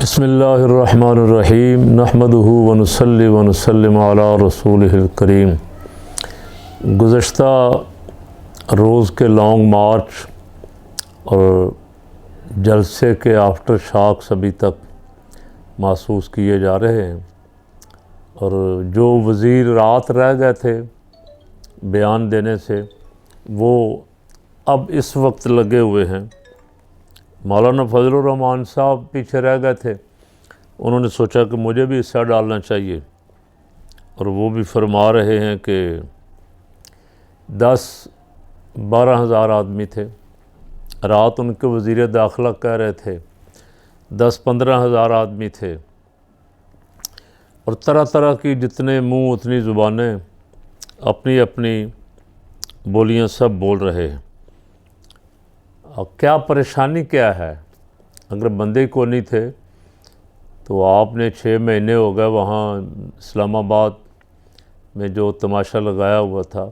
بسم اللہ الرحمن الرحیم نحمدہ ونصلی ونسلم علی رسولہ الکریم۔ گزشتہ روز کے لانگ مارچ اور جلسے کے آفٹر شاکس ابھی تک محسوس کیے جا رہے ہیں، اور جو وزیر رات رہ گئے تھے بیان دینے سے وہ اب اس وقت لگے ہوئے ہیں۔ مولانا فضل الرحمان صاحب پیچھے رہ گئے تھے، انہوں نے سوچا کہ مجھے بھی حصہ ڈالنا چاہیے، اور وہ بھی فرما رہے ہیں کہ 10-12 ہزار آدمی تھے۔ رات ان کے وزیر داخلہ کہہ رہے تھے 10-15 ہزار آدمی تھے، اور طرح طرح کی جتنے منہ اتنی زبانیں، اپنی اپنی بولیاں سب بول رہے ہیں۔ کیا پریشانی کیا ہے؟ اگر بندے کو نہیں تھے تو آپ نے 6 مہینے ہو گئے وہاں اسلام آباد میں جو تماشا لگایا ہوا تھا،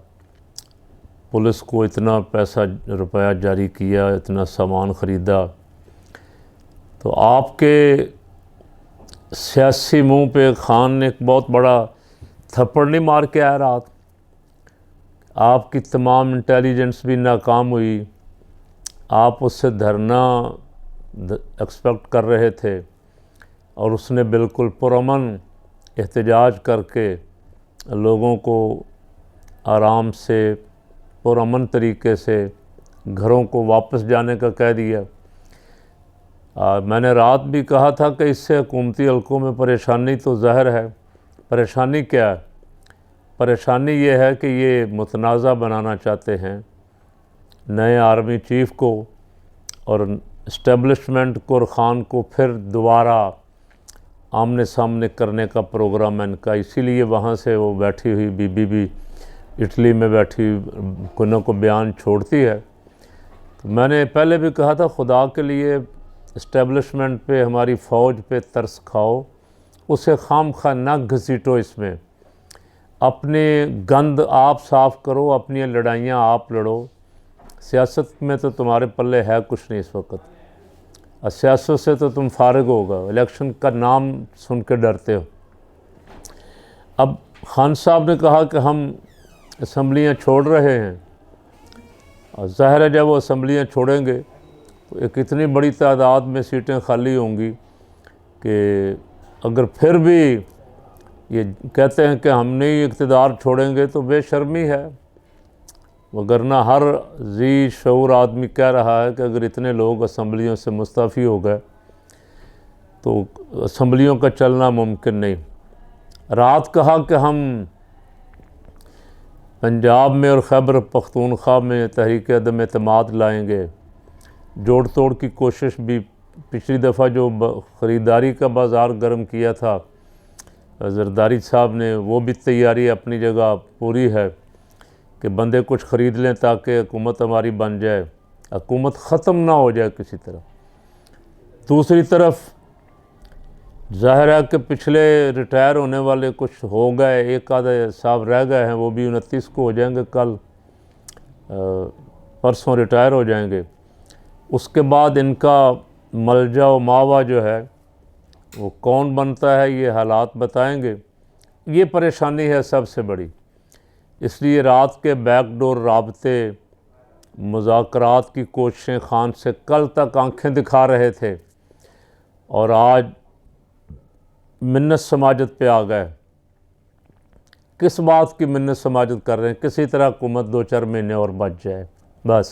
پولیس کو اتنا روپیہ جاری کیا، اتنا سامان خریدا، تو آپ کے سیاسی منہ پہ خان نے ایک بہت بڑا تھپڑ نہیں مار کے آیا رات؟ آپ کی تمام انٹیلیجنس بھی ناکام ہوئی، آپ اس سے دھرنا ایکسپیکٹ کر رہے تھے، اور اس نے بالکل پرامن احتجاج کر کے لوگوں کو آرام سے پرامن طریقے سے گھروں کو واپس جانے کا کہہ دیا۔ میں نے رات بھی کہا تھا کہ اس سے حکومتی حلقوں میں پریشانی تو ظاہر ہے۔ پریشانی کیا ہے؟ پریشانی یہ ہے کہ یہ متنازع بنانا چاہتے ہیں نئے آرمی چیف کو، اور اسٹیبلشمنٹ کو اور خان کو پھر دوبارہ آمنے سامنے کرنے کا پروگرام ہے ان کا۔ اسی لیے وہاں سے وہ بیٹھی ہوئی بی بی بھی اٹلی میں بیٹھی کوئی نہ کوئی بیان چھوڑتی ہے۔ تو میں نے پہلے بھی کہا تھا خدا کے لیے اسٹیبلشمنٹ پہ، ہماری فوج پہ ترس کھاؤ، اسے خام خواہ نہ گھسیٹو، اس میں اپنے گند آپ صاف کرو، اپنی لڑائیاں آپ لڑو۔ سیاست میں تو تمہارے پلے ہے کچھ نہیں اس وقت، اور سیاست سے تو تم فارغ ہوگا، الیکشن کا نام سن کے ڈرتے ہو۔ اب خان صاحب نے کہا کہ ہم اسمبلیاں چھوڑ رہے ہیں، اور ظاہر ہے جب وہ اسمبلیاں چھوڑیں گے تو ایک اتنی بڑی تعداد میں سیٹیں خالی ہوں گی کہ اگر پھر بھی یہ کہتے ہیں کہ ہم نہیں اقتدار چھوڑیں گے تو بے شرمی ہے، وگرنہ ہر ذی شعور آدمی کہہ رہا ہے کہ اگر اتنے لوگ اسمبلیوں سے مستعفی ہو گئے تو اسمبلیوں کا چلنا ممکن نہیں۔ رات کہا کہ ہم پنجاب میں اور خیبر پختونخوا میں تحریک عدم اعتماد لائیں گے۔ جوڑ توڑ کی کوشش بھی، پچھلی دفعہ جو خریداری کا بازار گرم کیا تھا زرداری صاحب نے، وہ بھی تیاری اپنی جگہ پوری ہے کہ بندے کچھ خرید لیں تاکہ حکومت ہماری بن جائے، حکومت ختم نہ ہو جائے کسی طرح۔ دوسری طرف ظاہر ہے کہ پچھلے ریٹائر ہونے والے کچھ ہو گئے، ایک آدھے صاحب رہ گئے ہیں، وہ بھی 29 کو ہو جائیں گے، کل پرسوں ریٹائر ہو جائیں گے۔ اس کے بعد ان کا ملجا و ماوا جو ہے وہ کون بنتا ہے، یہ حالات بتائیں گے۔ یہ پریشانی ہے سب سے بڑی، اس لیے رات کے بیک ڈور رابطے، مذاکرات کی کوششیں خان سے کل تک آنکھیں دکھا رہے تھے، اور آج منت سماجت پہ آ گئے۔ کس بات کی منت سماجت کر رہے ہیں؟ کسی طرح حکومت 2-4 مہینے اور بچ جائے، بس۔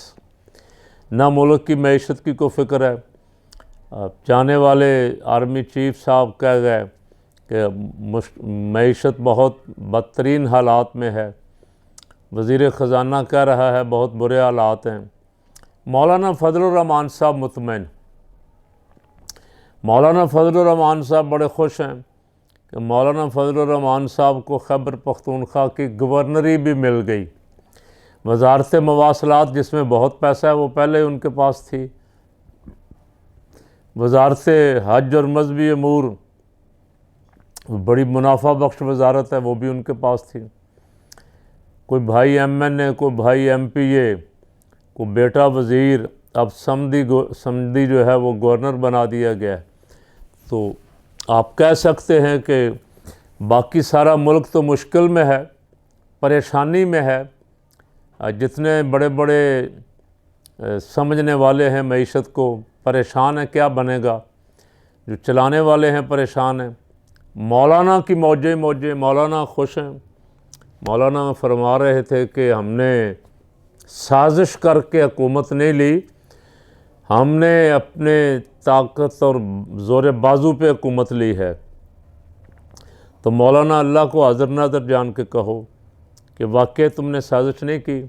نہ ملک کی معیشت کی کوئی فکر ہے۔ جانے والے آرمی چیف صاحب کہہ گئے کہ معیشت بہت بدترین حالات میں ہے، وزیر خزانہ کہہ رہا ہے بہت برے حالات ہیں۔ مولانا فضل الرحمان صاحب مطمئن، مولانا فضل الرحمان صاحب بڑے خوش ہیں کہ مولانا فضل الرحمان صاحب کو خیبر پختونخوا کی گورنری بھی مل گئی۔ وزارت مواصلات جس میں بہت پیسہ ہے وہ پہلے ان کے پاس تھی، وزارت حج اور مذہبی امور بڑی منافع بخش وزارت ہے، وہ بھی ان کے پاس تھی۔ کوئی بھائی ایم این اے، کوئی بھائی ایم پی اے، کوئی بیٹا وزیر، اب سمدھی جو ہے وہ گورنر بنا دیا گیا ہے۔ تو آپ کہہ سکتے ہیں کہ باقی سارا ملک تو مشکل میں ہے، پریشانی میں ہے، جتنے بڑے بڑے سمجھنے والے ہیں معیشت کو پریشان ہیں، کیا بنے گا، جو چلانے والے ہیں پریشان ہیں۔ مولانا کی موجیں مولانا خوش ہیں۔ مولانا فرما رہے تھے کہ ہم نے سازش کر کے حکومت نہیں لی، ہم نے اپنے طاقت اور زور بازو پہ حکومت لی ہے۔ تو مولانا اللہ کو حاضر ناظر جان کے کہو کہ واقعی تم نے سازش نہیں کی،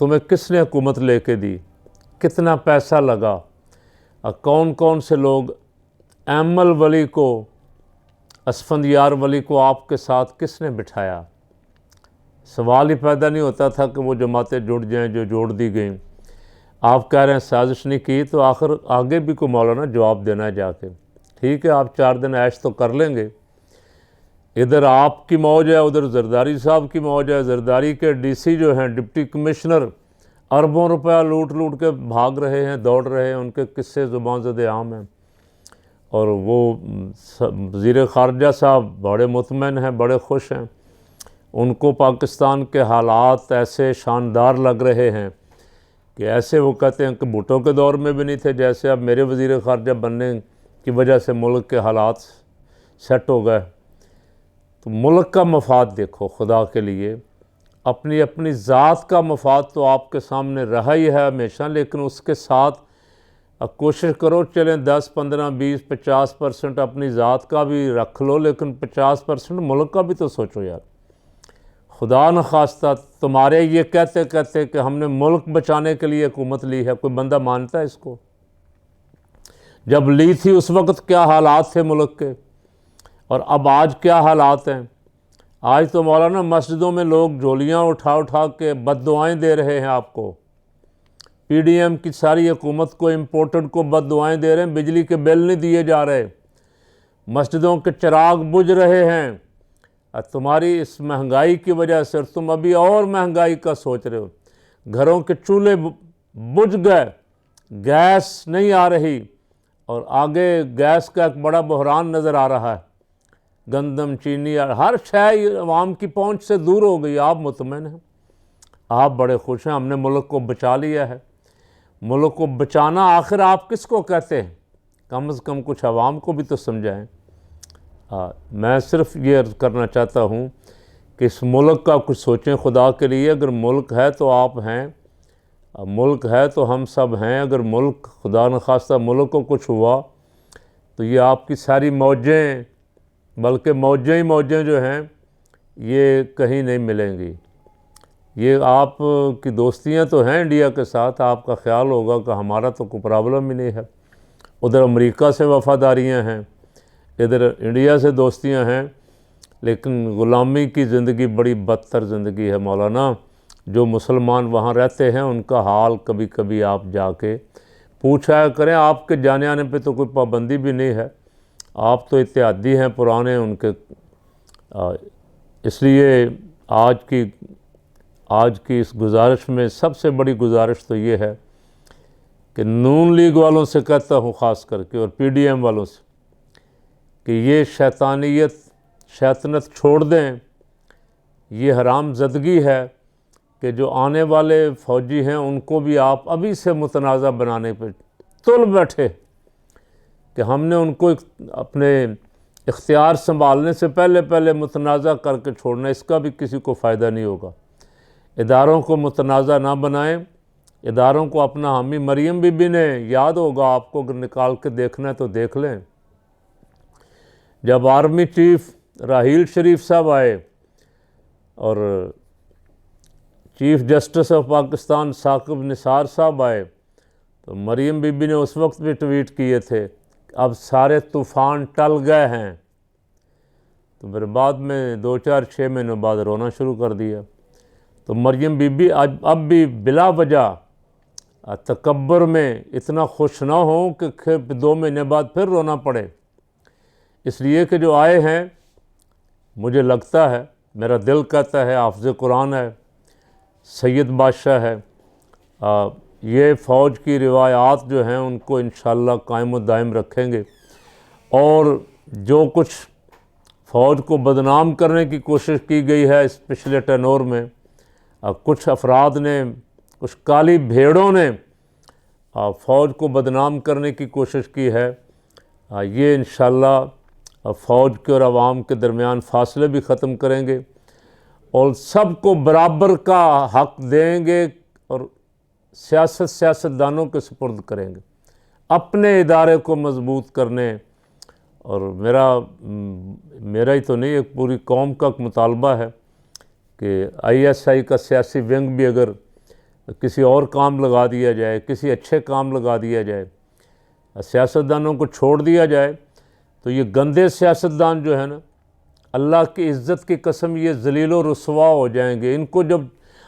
تمہیں کس نے حکومت لے کے دی، کتنا پیسہ لگا، کون کون سے لوگ، ایمل ولی کو، اسفندیار ولی کو آپ کے ساتھ کس نے بٹھایا؟ سوال ہی پیدا نہیں ہوتا تھا کہ وہ جماعتیں جڑ جائیں جو جوڑ دی گئیں۔ آپ کہہ رہے ہیں سازش نہیں کی، تو آخر آگے بھی کو مولانا جواب دینا ہے جا کے۔ ٹھیک ہے، آپ 4 دن عیش تو کر لیں گے، ادھر آپ کی موج ہے، ادھر زرداری صاحب کی موج ہے۔ زرداری کے ڈی سی جو ہیں، ڈپٹی کمشنر، اربوں روپیہ لوٹ کے بھاگ رہے ہیں، دوڑ رہے ہیں، ان کے قصے زبان زد عام ہیں۔ اور وہ وزیر خارجہ صاحب بڑے مطمئن ہیں، بڑے خوش ہیں، ان کو پاکستان کے حالات ایسے شاندار لگ رہے ہیں کہ ایسے وہ کہتے ہیں کہ بھٹو کے دور میں بھی نہیں تھے جیسے اب میرے وزیر خارجہ بننے کی وجہ سے ملک کے حالات سیٹ ہو گئے۔ تو ملک کا مفاد دیکھو خدا کے لیے، اپنی ذات کا مفاد تو آپ کے سامنے رہا ہی ہے ہمیشہ، لیکن اس کے ساتھ کوشش کرو چلیں 10 15 20 50% اپنی ذات کا بھی رکھ لو، لیکن 50% ملک کا بھی تو سوچو یار۔ خدا نخواستہ تمہارے یہ کہتے کہ ہم نے ملک بچانے کے لیے حکومت لی ہے، کوئی بندہ مانتا ہے اس کو؟ جب لی تھی اس وقت کیا حالات تھے ملک کے، اور اب آج کیا حالات ہیں؟ آج تو مولانا مسجدوں میں لوگ جھولیاں اٹھا کے بد دعائیں دے رہے ہیں آپ کو، پی ڈی ایم کی ساری حکومت کو، امپورٹڈ کو بد دعائیں دے رہے ہیں، بجلی کے بل نہیں دیے جا رہے، مسجدوں کے چراغ بجھ رہے ہیں تمہاری اس مہنگائی کی وجہ سے، اور تم ابھی اور مہنگائی کا سوچ رہے ہو۔ گھروں کے چولہے بجھ گئے، گیس نہیں آ رہی، اور آگے گیس کا ایک بڑا بحران نظر آ رہا ہے، گندم، چینی، ہر شے عوام کی پہنچ سے دور ہو گئی۔ آپ مطمئن ہیں، آپ بڑے خوش ہیں، ہم نے ملک کو بچا لیا ہے۔ ملک کو بچانا آخر آپ کس کو کہتے ہیں؟ کم از کم کچھ عوام کو بھی تو سمجھائیں۔ میں صرف یہ عرض کرنا چاہتا ہوں کہ اس ملک کا کچھ سوچیں خدا کے لیے۔ اگر ملک ہے تو آپ ہیں، ملک ہے تو ہم سب ہیں۔ اگر ملک خدا نخواستہ ملک کو کچھ ہوا تو یہ آپ کی ساری موجیں، بلکہ موجیں ہی موجیں جو ہیں یہ کہیں نہیں ملیں گی۔ یہ آپ کی دوستیاں تو ہیں انڈیا کے ساتھ، آپ کا خیال ہوگا کہ ہمارا تو کوئی پرابلم ہی نہیں ہے۔ ادھر امریکہ سے وفاداریاں ہیں، ادھر انڈیا سے دوستیاں ہیں، لیکن غلامی کی زندگی بڑی بدتر زندگی ہے مولانا۔ جو مسلمان وہاں رہتے ہیں ان کا حال کبھی کبھی آپ جا کے پوچھا کریں۔ آپ کے جانے آنے پہ تو کوئی پابندی بھی نہیں ہے، آپ تو اتحادی ہیں پرانے ان کے۔ اس لیے آج کی اس گزارش میں سب سے بڑی گزارش تو یہ ہے کہ نون لیگ والوں سے کہتا ہوں خاص کر کے، اور پی ڈی ایم والوں سے، کہ یہ شیطنت چھوڑ دیں۔ یہ حرام زدگی ہے کہ جو آنے والے فوجی ہیں ان کو بھی آپ ابھی سے متنازع بنانے پہ تل بیٹھے کہ ہم نے ان کو اپنے اختیار سنبھالنے سے پہلے متنازع کر کے چھوڑنا، اس کا بھی کسی کو فائدہ نہیں ہوگا۔ اداروں کو متنازع نہ بنائیں، اداروں کو اپنا حامی۔ مریم بی بی نے، یاد ہوگا آپ کو، اگر نکال کے دیکھنا ہے تو دیکھ لیں، جب آرمی چیف راحیل شریف صاحب آئے اور chief justice of Pakistan Saqib Nisar صاحب آئے، تو مریم بی بی نے اس وقت بھی ٹویٹ کیے تھے اب سارے طوفان ٹل گئے ہیں، تو پھر بعد میں 2-4-6 مہینوں بعد رونا شروع کر دیا۔ تو مریم بی بی اب بھی بلا وجہ تکبر میں اتنا خوش نہ ہوں کہ 2 مہینے بعد پھر رونا پڑے۔ اس لیے کہ جو آئے ہیں، مجھے لگتا ہے، میرا دل کہتا ہے، حافظ قرآن ہے، سید بادشاہ ہے، یہ فوج کی روایات جو ہیں ان کو انشاءاللہ قائم و دائم رکھیں گے۔ اور جو کچھ فوج کو بدنام کرنے کی کوشش کی گئی ہے اس پچھلے ٹینور میں، کچھ افراد نے، کچھ کالی بھیڑوں نے فوج کو بدنام کرنے کی کوشش کی ہے، یہ انشاءاللہ فوج کے اور عوام کے درمیان فاصلے بھی ختم کریں گے اور سب کو برابر کا حق دیں گے اور سیاستدانوں کے سپرد کریں گے اپنے ادارے کو مضبوط کرنے۔ اور میرا ہی تو نہیں، ایک پوری قوم کا مطالبہ ہے کہ آئی ایس آئی کا سیاسی ونگ بھی اگر کسی اور کام لگا دیا جائے، کسی اچھے کام لگا دیا جائے، سیاستدانوں کو چھوڑ دیا جائے، تو یہ گندے سیاستدان جو ہے نا، اللہ کی عزت کی قسم یہ ذلیل و رسوا ہو جائیں گے۔ ان کو جب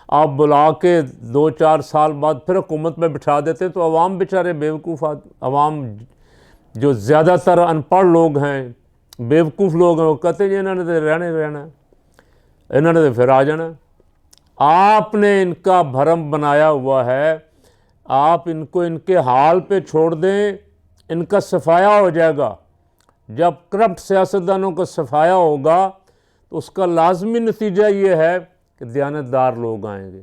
آپ بلا کے 2-4 سال بعد پھر حکومت میں بٹھا دیتے تو عوام بیچارے بیوقوف، عوام جو زیادہ تر ان پڑھ لوگ ہیں، بیوقوف لوگ ہیں، وہ کہتے ہیں جی انہوں نے تو رہنا ہے، انہوں نے تو پھر آ جانا۔ آپ نے ان کا بھرم بنایا ہوا ہے، آپ ان کو ان کے حال پہ چھوڑ دیں، ان کا صفایا ہو جائے گا۔ جب کرپٹ سیاستدانوں کا صفایا ہوگا تو اس کا لازمی نتیجہ یہ ہے کہ دیانتدار لوگ آئیں گے،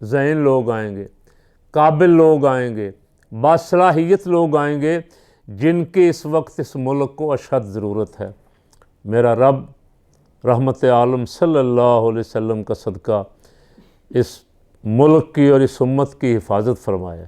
ذہین لوگ آئیں گے، قابل لوگ آئیں گے، باصلاحیت لوگ آئیں گے، جن کی اس وقت اس ملک کو اشد ضرورت ہے۔ میرا رب رحمت عالم صلی اللہ علیہ وسلم کا صدقہ اس ملک کی اور اس امت کی حفاظت فرمائے۔